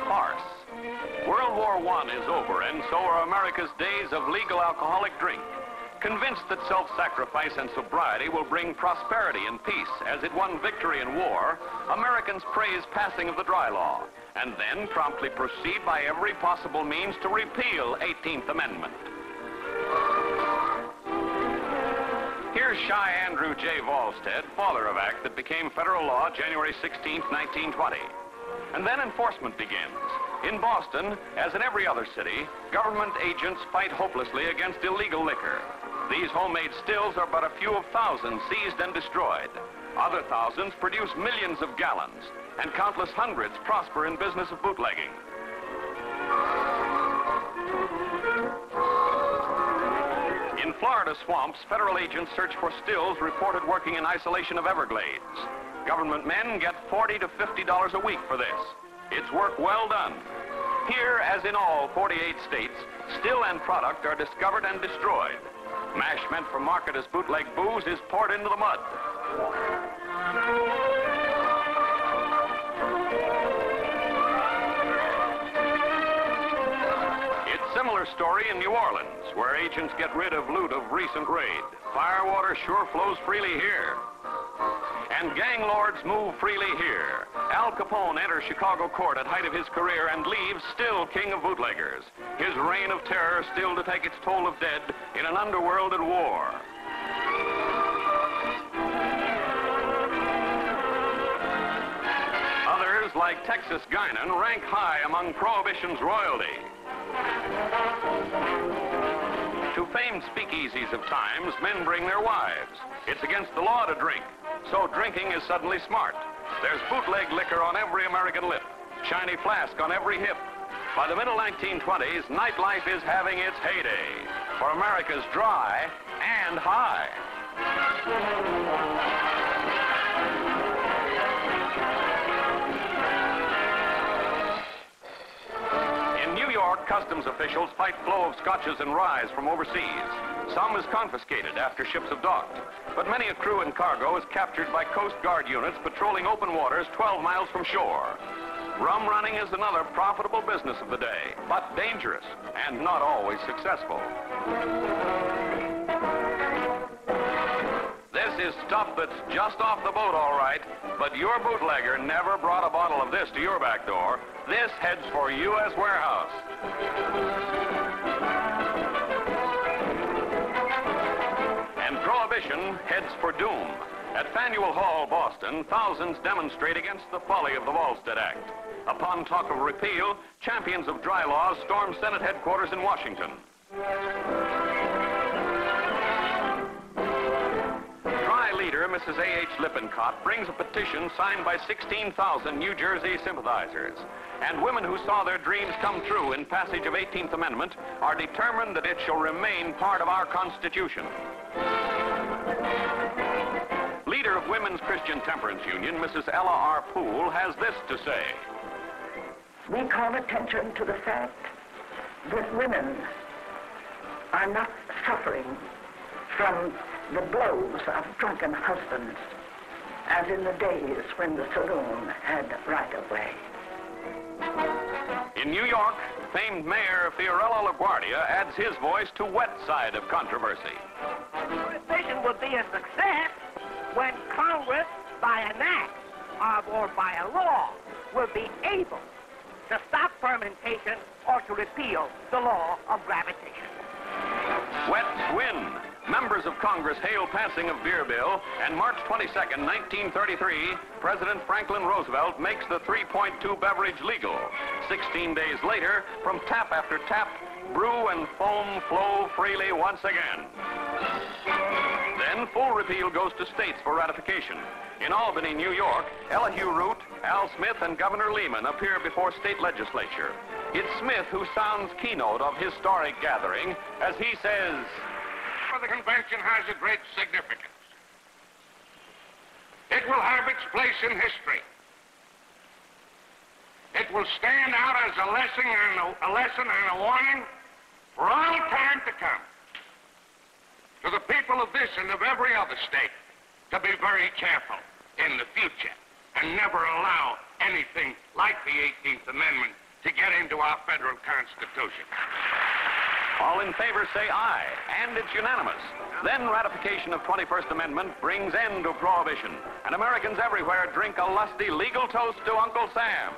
farce. World War I is over, and so are America's days of legal alcoholic drink. Convinced that self-sacrifice and sobriety will bring prosperity and peace as it won victory in war, Americans praise passing of the dry law, and then promptly proceed by every possible means to repeal 18th Amendment. Here's shy Andrew J. Volstead, father of Act that became federal law January 16, 1920. And then enforcement begins. In Boston, as in every other city, government agents fight hopelessly against illegal liquor. These homemade stills are but a few of thousands seized and destroyed. Other thousands produce millions of gallons, and countless hundreds prosper in business of bootlegging. In Florida swamps, federal agents search for stills reported working in isolation of Everglades. Government men get $40 to $50 a week for this. It's work well done. Here, as in all 48 states, still and product are discovered and destroyed. Mash meant for market as bootleg booze is poured into the mud. Similar story in New Orleans, where agents get rid of loot of recent raid. Firewater sure flows freely here. And gang lords move freely here. Al Capone enters Chicago court at height of his career and leaves still king of bootleggers. His reign of terror still to take its toll of dead in an underworld at war. Others, like Texas Guinan, rank high among Prohibition's royalty. To famed speakeasies of times, men bring their wives. It's against the law to drink, so drinking is suddenly smart. There's bootleg liquor on every American lip, shiny flask on every hip. By the middle 1920s, nightlife is having its heyday, for America's dry and high. Customs officials fight flow of scotches and ryes from overseas. Some is confiscated after ships have docked, but many a crew and cargo is captured by Coast Guard units patrolling open waters 12 miles from shore. Rum running is another profitable business of the day, but dangerous and not always successful. This is stuff that's just off the boat, all right, but your bootlegger never brought a bottle of this to your back door. This heads for U.S. warehouse. And Prohibition heads for doom. At Faneuil Hall, Boston, thousands demonstrate against the folly of the Volstead Act. Upon talk of repeal, champions of dry laws storm Senate headquarters in Washington. Leader, Mrs. A.H. Lippincott, brings a petition signed by 16,000 New Jersey sympathizers. And women who saw their dreams come true in passage of 18th Amendment are determined that it shall remain part of our Constitution. Leader of Women's Christian Temperance Union, Mrs. Ella R. Poole, has this to say. We call attention to the fact that women are not suffering from the blows of drunken husbands, as in the days when the saloon had right of way. In New York, famed Mayor Fiorello LaGuardia adds his voice to wet side of controversy. Prohibition will be a success when Congress, by an act or by a law, will be able to stop fermentation or to repeal the law of gravitation. Wet win. Members of Congress hail passing of beer bill, and March 22nd, 1933, President Franklin Roosevelt makes the 3.2 beverage legal. 16 days later, from tap after tap, brew and foam flow freely once again. Then full repeal goes to states for ratification. In Albany, New York, Elihu Root, Al Smith, and Governor Lehman appear before state legislature. It's Smith who sounds keynote of historic gathering as he says, the convention has a great significance. It will have its place in history. It will stand out as a lesson and a warning for all time to come to the people of this and of every other state to be very careful in the future and never allow anything like the 18th Amendment to get into our federal Constitution. All in favor say aye, and it's unanimous. Then ratification of 21st Amendment brings end to prohibition, and Americans everywhere drink a lusty legal toast to Uncle Sam.